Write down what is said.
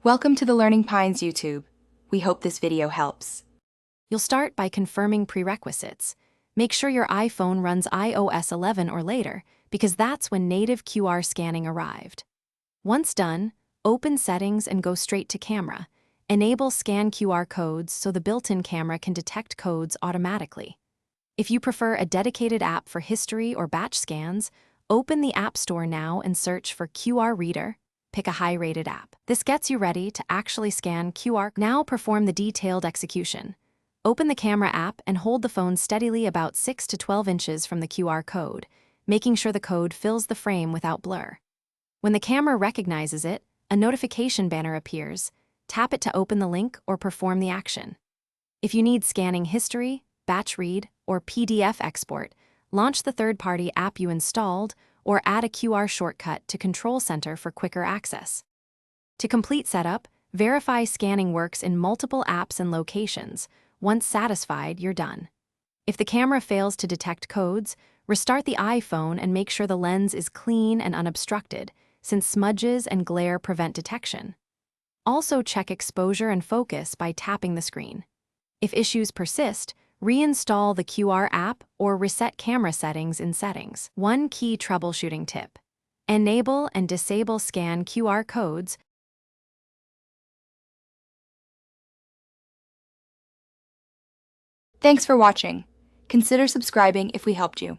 Welcome to the Learning Pines YouTube. We hope this video helps. You'll start by confirming prerequisites. Make sure your iPhone runs iOS 11 or later, because that's when native QR scanning arrived. Once done, open Settings and go straight to Camera. Enable Scan QR codes so the built-in camera can detect codes automatically. If you prefer a dedicated app for history or batch scans, open the App Store now and search for QR Reader. Pick a high-rated app. This gets you ready to actually scan QR. Now perform the detailed execution. Open the camera app and hold the phone steadily about 6 to 12 inches from the QR code, making sure the code fills the frame without blur. When the camera recognizes it, a notification banner appears. Tap it to open the link or perform the action. If you need scanning history, batch read, or PDF export, launch the third-party app you installed or add a QR shortcut to Control Center for quicker access. To complete setup, verify scanning works in multiple apps and locations. Once satisfied, you're done. If the camera fails to detect codes, restart the iPhone and make sure the lens is clean and unobstructed, since smudges and glare prevent detection. Also check exposure and focus by tapping the screen. If issues persist, reinstall the QR app or reset camera settings in Settings. One key troubleshooting tip: enable and disable scan QR codes. Thanks for watching. Consider subscribing if we helped you.